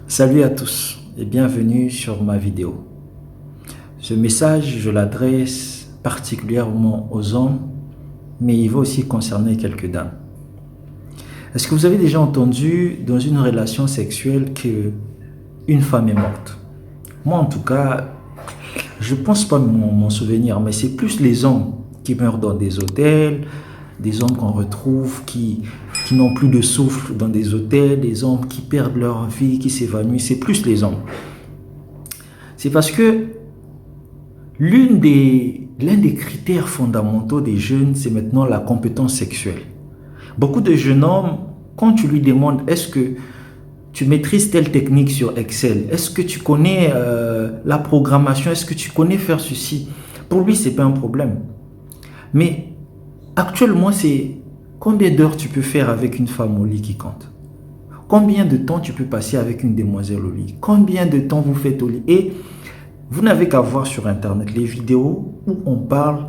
Salut à tous et bienvenue sur ma vidéo. Ce message, je l'adresse particulièrement aux hommes, mais il va aussi concerner quelques dames. Est-ce que vous avez déjà entendu dans une relation sexuelle qu'une femme est morte? Moi en tout cas, je ne pense pas mon souvenir, mais c'est plus les hommes qui meurent dans des hôtels, des hommes qu'on retrouve qui n'ont plus de souffle dans des hôtels, des hommes qui perdent leur vie, qui s'évanouissent. C'est plus les hommes. C'est parce que l'un des critères fondamentaux des jeunes, c'est maintenant la compétence sexuelle. Beaucoup de jeunes hommes, quand tu lui demandes est-ce que tu maîtrises telle technique sur Excel, est-ce que tu connais la programmation, est-ce que tu connais faire ceci, pour lui, ce n'est pas un problème. Mais actuellement, c'est combien d'heures tu peux faire avec une femme au lit qui compte. Combien de temps tu peux passer avec une demoiselle au lit. Combien de temps vous faites au lit. Et vous n'avez qu'à voir sur Internet les vidéos où on parle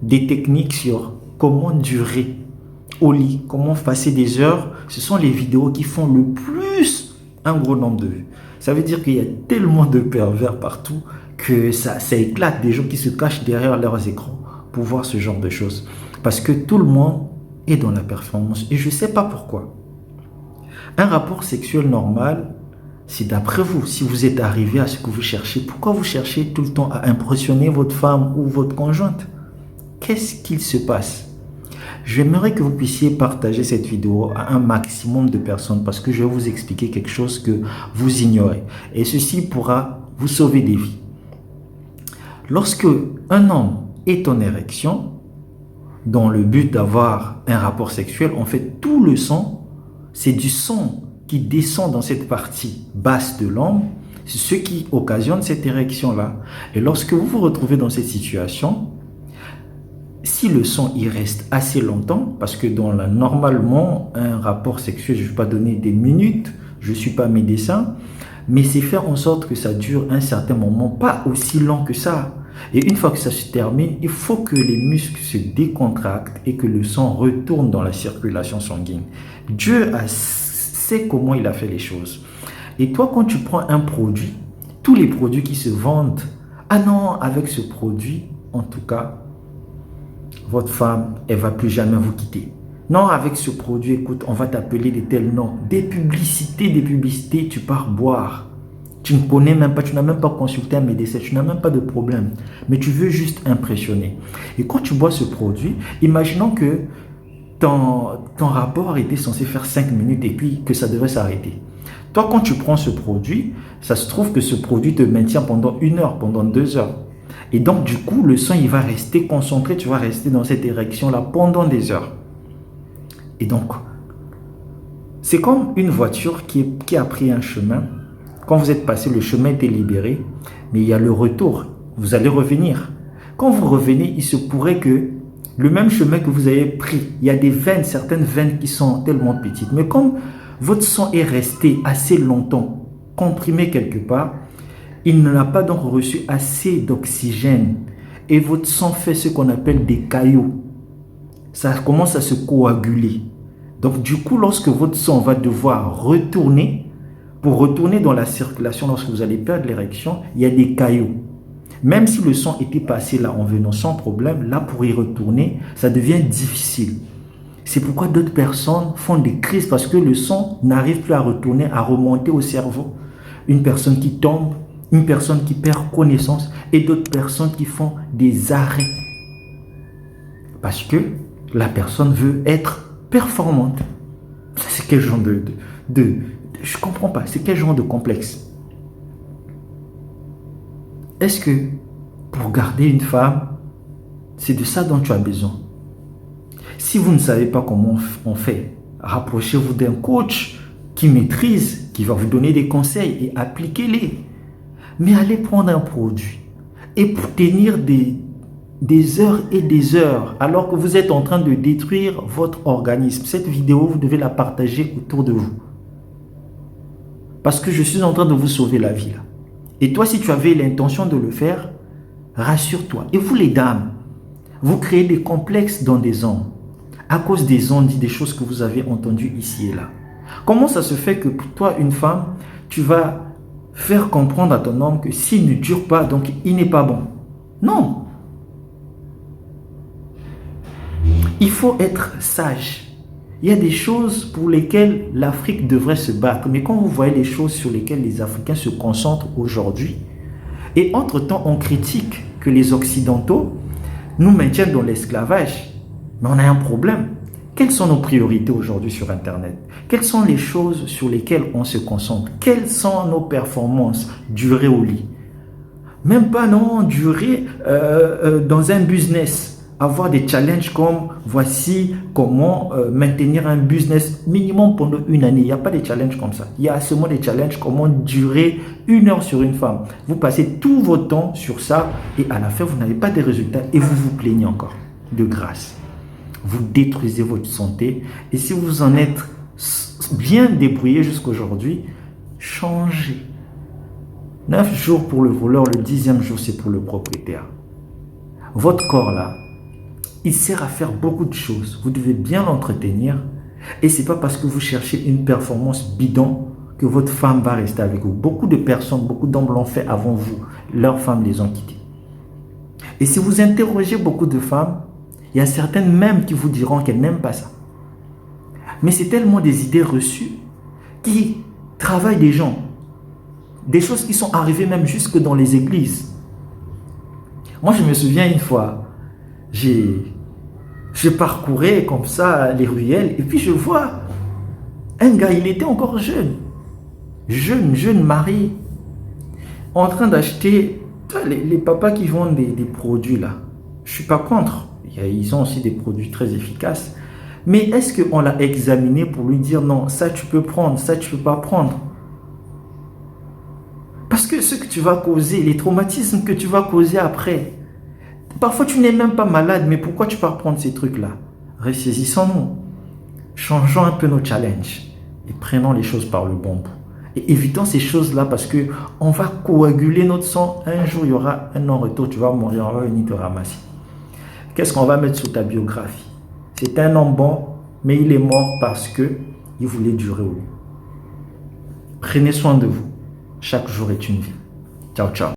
des techniques sur comment durer au lit, comment passer des heures. Ce sont les vidéos qui font le plus un gros nombre de vues. Ça veut dire qu'il y a tellement de pervers partout que ça éclate, des gens qui se cachent derrière leurs écrans pour voir ce genre de choses. Parce que tout le monde est dans la performance. Et je ne sais pas pourquoi. Un rapport sexuel normal, c'est d'après vous, si vous êtes arrivé à ce que vous cherchez, pourquoi vous cherchez tout le temps à impressionner votre femme ou votre conjointe? Qu'est-ce qu'il se passe? J'aimerais que vous puissiez partager cette vidéo à un maximum de personnes parce que je vais vous expliquer quelque chose que vous ignorez. Et ceci pourra vous sauver des vies. Lorsque un homme est en érection, dans le but d'avoir un rapport sexuel, en fait, tout le sang, c'est du sang qui descend dans cette partie basse de l'homme, c'est ce qui occasionne cette érection-là. Et lorsque vous vous retrouvez dans cette situation, si le sang y reste assez longtemps, parce que normalement, un rapport sexuel, je ne vais pas donner des minutes, je ne suis pas médecin, mais c'est faire en sorte que ça dure un certain moment, pas aussi long que ça. Et une fois que ça se termine, il faut que les muscles se décontractent et que le sang retourne dans la circulation sanguine. Dieu sait comment il a fait les choses. Et toi, quand tu prends un produit, tous les produits qui se vendent, ah non, avec ce produit, en tout cas, votre femme, elle ne va plus jamais vous quitter. Non, avec ce produit, écoute, on va t'appeler de tels noms. Des publicités, tu pars boire. Tu ne connais même pas, tu n'as même pas consulté un médecin, tu n'as même pas de problème. Mais tu veux juste impressionner. Et quand tu bois ce produit, imaginons que ton rapport était censé faire 5 minutes et puis que ça devait s'arrêter. Toi, quand tu prends ce produit, ça se trouve que ce produit te maintient pendant 1 heure, pendant 2 heures. Et donc, du coup, le sang, il va rester concentré, tu vas rester dans cette érection-là pendant des heures. Et donc, c'est comme une voiture qui a pris un chemin. Quand vous êtes passé, le chemin était libéré, mais il y a le retour. Vous allez revenir. Quand vous revenez, il se pourrait que le même chemin que vous avez pris, il y a des veines, certaines veines qui sont tellement petites. Mais comme votre sang est resté assez longtemps comprimé quelque part, il n'a pas donc reçu assez d'oxygène. Et votre sang fait ce qu'on appelle des caillots. Ça commence à se coaguler. Donc du coup, lorsque votre sang va devoir retourner, pour retourner dans la circulation, lorsque vous allez perdre l'érection, il y a des caillots. Même si le sang était passé là en venant sans problème, là pour y retourner, ça devient difficile. C'est pourquoi d'autres personnes font des crises parce que le sang n'arrive plus à retourner, à remonter au cerveau. Une personne qui tombe, une personne qui perd connaissance et d'autres personnes qui font des arrêts. Parce que la personne veut être performante. Ça, c'est quel genre je ne comprends pas. C'est quel genre de complexe? Est-ce que pour garder une femme, c'est de ça dont tu as besoin? Si vous ne savez pas comment on fait, rapprochez-vous d'un coach qui maîtrise, qui va vous donner des conseils et appliquez-les. Mais allez prendre un produit et pour tenir des heures et des heures alors que vous êtes en train de détruire votre organisme. Cette vidéo, vous devez la partager autour de vous. Parce que je suis en train de vous sauver la vie là. Et toi, si tu avais l'intention de le faire, rassure-toi. Et vous les dames, vous créez des complexes dans des hommes à cause des ondes, des choses que vous avez entendues ici et là. Comment ça se fait que pour toi, une femme, tu vas faire comprendre à ton homme que s'il ne dure pas, donc il n'est pas bon. Non. Il faut être sage. Il y a des choses pour lesquelles l'Afrique devrait se battre. Mais quand vous voyez les choses sur lesquelles les Africains se concentrent aujourd'hui, et entre-temps on critique que les Occidentaux nous maintiennent dans l'esclavage, mais on a un problème. Quelles sont nos priorités aujourd'hui sur Internet? Quelles sont les choses sur lesquelles on se concentre? Quelles sont nos performances? Durer au lit. Même pas non, durer dans un business. Avoir des challenges comme voici comment maintenir un business minimum pendant une année. Il n'y a pas de challenges comme ça. Il y a seulement des challenges comment durer 1 heure sur une femme. Vous passez tout votre temps sur ça et à la fin, vous n'avez pas de résultats et vous vous plaignez encore. De grâce. Vous détruisez votre santé et si vous en êtes bien débrouillé jusqu'aujourd'hui, changez. 9 jours pour le voleur, le 10e jour c'est pour le propriétaire. Votre corps là, il sert à faire beaucoup de choses. Vous devez bien l'entretenir et c'est pas parce que vous cherchez une performance bidon que votre femme va rester avec vous. Beaucoup de personnes, beaucoup d'hommes l'ont fait avant vous. Leurs femmes les ont quittés. Et si vous interrogez beaucoup de femmes, il y a certaines même qui vous diront qu'elles n'aiment pas ça. Mais c'est tellement des idées reçues qui travaillent des gens. Des choses qui sont arrivées même jusque dans les églises. Moi, je me souviens une fois, je parcourais comme ça les ruelles et puis je vois un gars, il était encore jeune mari, en train d'acheter les papas qui vendent des produits là. Je ne suis pas contre, ils ont aussi des produits très efficaces. Mais est-ce qu'on l'a examiné pour lui dire non, ça tu peux prendre, ça tu ne peux pas prendre? Parce que ce que tu vas causer, les traumatismes que tu vas causer après, parfois tu n'es même pas malade, mais pourquoi tu vas prendre ces trucs-là? Ressaisissons-nous, changeons un peu nos challenges et prenons les choses par le bon bout. Et évitons ces choses-là parce qu'on va coaguler notre sang. Un jour, il y aura un non-retour, tu vas mourir, on va venir te ramasser. Qu'est-ce qu'on va mettre sur ta biographie? C'est un homme bon, mais il est mort parce qu'il voulait durer au lit. Prenez soin de vous. Chaque jour est une vie. Ciao, ciao.